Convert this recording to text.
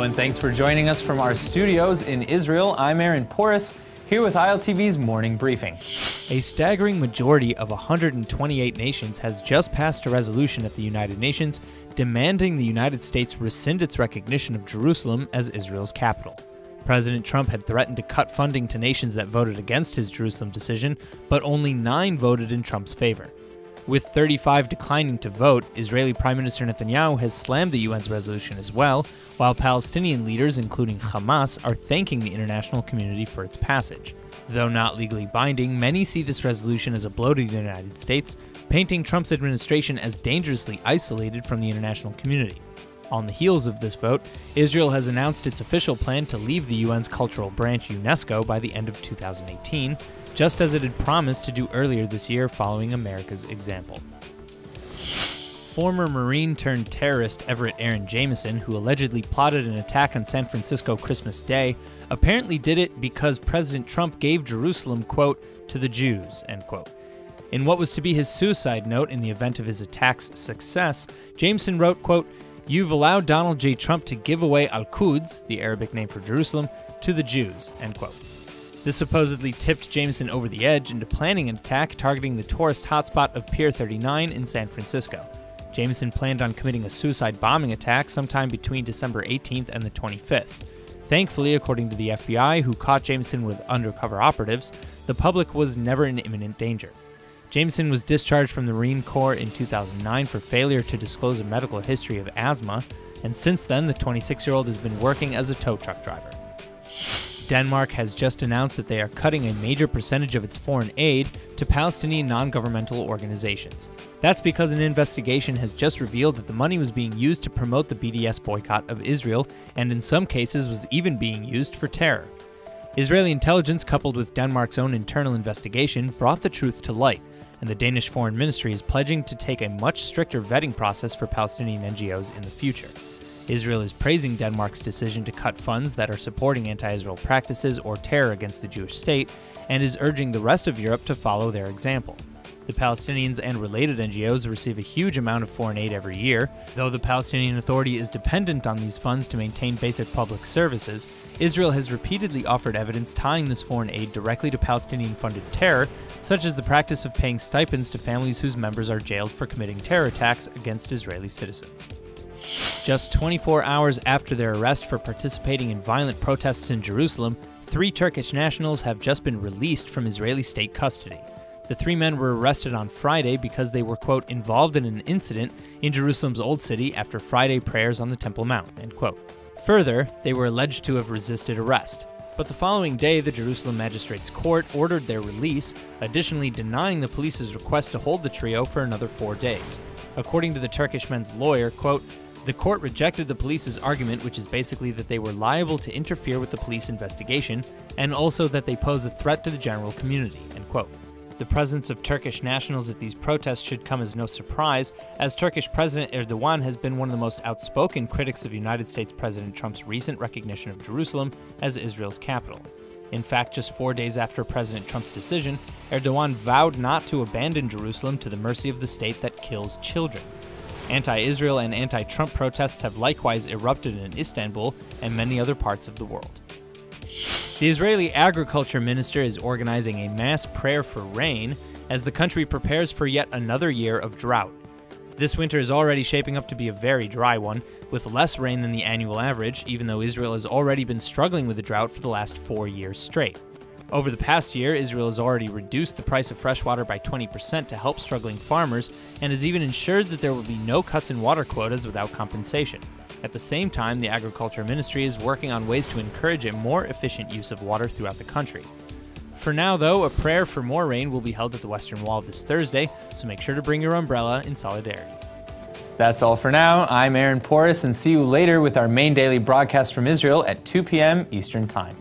Hello and thanks for joining us from our studios in Israel. I'm Aaron Porras, here with ILTV's Morning Briefing. A staggering majority of 128 nations has just passed a resolution at the United Nations demanding the United States rescind its recognition of Jerusalem as Israel's capital. President Trump had threatened to cut funding to nations that voted against his Jerusalem decision, but only 9 voted in Trump's favor. With 35 declining to vote, Israeli Prime Minister Netanyahu has slammed the UN's resolution as well, while Palestinian leaders, including Hamas, are thanking the international community for its passage. Though not legally binding, many see this resolution as a blow to the United States, painting Trump's administration as dangerously isolated from the international community. On the heels of this vote, Israel has announced its official plan to leave the UN's cultural branch UNESCO by the end of 2018, just as it had promised to do earlier this year following America's example. Former Marine turned terrorist Everett Aaron Jameson, who allegedly plotted an attack on San Francisco Christmas Day, apparently did it because President Trump gave Jerusalem, quote, to the Jews, end quote. In what was to be his suicide note in the event of his attack's success, Jameson wrote, quote, "You've allowed Donald J. Trump to give away Al-Quds, the Arabic name for Jerusalem, to the Jews," end quote. This supposedly tipped Jameson over the edge into planning an attack targeting the tourist hotspot of Pier 39 in San Francisco. Jameson planned on committing a suicide bombing attack sometime between December 18th and the 25th. Thankfully, according to the FBI, who caught Jameson with undercover operatives, the public was never in imminent danger. Jameson was discharged from the Marine Corps in 2009 for failure to disclose a medical history of asthma, and since then, the 26-year-old has been working as a tow truck driver. Denmark has just announced that they are cutting a major percentage of its foreign aid to Palestinian non-governmental organizations. That's because an investigation has just revealed that the money was being used to promote the BDS boycott of Israel, and in some cases was even being used for terror. Israeli intelligence, coupled with Denmark's own internal investigation, brought the truth to light, and the Danish Foreign Ministry is pledging to take a much stricter vetting process for Palestinian NGOs in the future. Israel is praising Denmark's decision to cut funds that are supporting anti-Israel practices or terror against the Jewish state, and is urging the rest of Europe to follow their example. The Palestinians and related NGOs receive a huge amount of foreign aid every year. Though the Palestinian Authority is dependent on these funds to maintain basic public services, Israel has repeatedly offered evidence tying this foreign aid directly to Palestinian-funded terror, such as the practice of paying stipends to families whose members are jailed for committing terror attacks against Israeli citizens. Just 24 hours after their arrest for participating in violent protests in Jerusalem, 3 Turkish nationals have just been released from Israeli state custody. The 3 men were arrested on Friday because they were, quote, involved in an incident in Jerusalem's Old City after Friday prayers on the Temple Mount, end quote. Further, they were alleged to have resisted arrest. But the following day, the Jerusalem Magistrates Court ordered their release, additionally denying the police's request to hold the trio for another 4 days. According to the Turkish men's lawyer, quote, "The court rejected the police's argument, which is basically that they were liable to interfere with the police investigation, and also that they pose a threat to the general community," end quote. The presence of Turkish nationals at these protests should come as no surprise, as Turkish President Erdogan has been one of the most outspoken critics of United States President Trump's recent recognition of Jerusalem as Israel's capital. In fact, just 4 days after President Trump's decision, Erdogan vowed not to abandon Jerusalem to the mercy of the state that kills children. Anti-Israel and anti-Trump protests have likewise erupted in Istanbul and many other parts of the world. The Israeli Agriculture Minister is organizing a mass prayer for rain as the country prepares for yet another year of drought. This winter is already shaping up to be a very dry one, with less rain than the annual average, even though Israel has already been struggling with the drought for the last 4 years straight. Over the past year, Israel has already reduced the price of fresh water by 20% to help struggling farmers, and has even ensured that there will be no cuts in water quotas without compensation. At the same time, the Agriculture Ministry is working on ways to encourage a more efficient use of water throughout the country. For now, though, a prayer for more rain will be held at the Western Wall this Thursday, so make sure to bring your umbrella in solidarity. That's all for now. I'm Aaron Porras, and see you later with our main daily broadcast from Israel at 2 p.m. Eastern Time.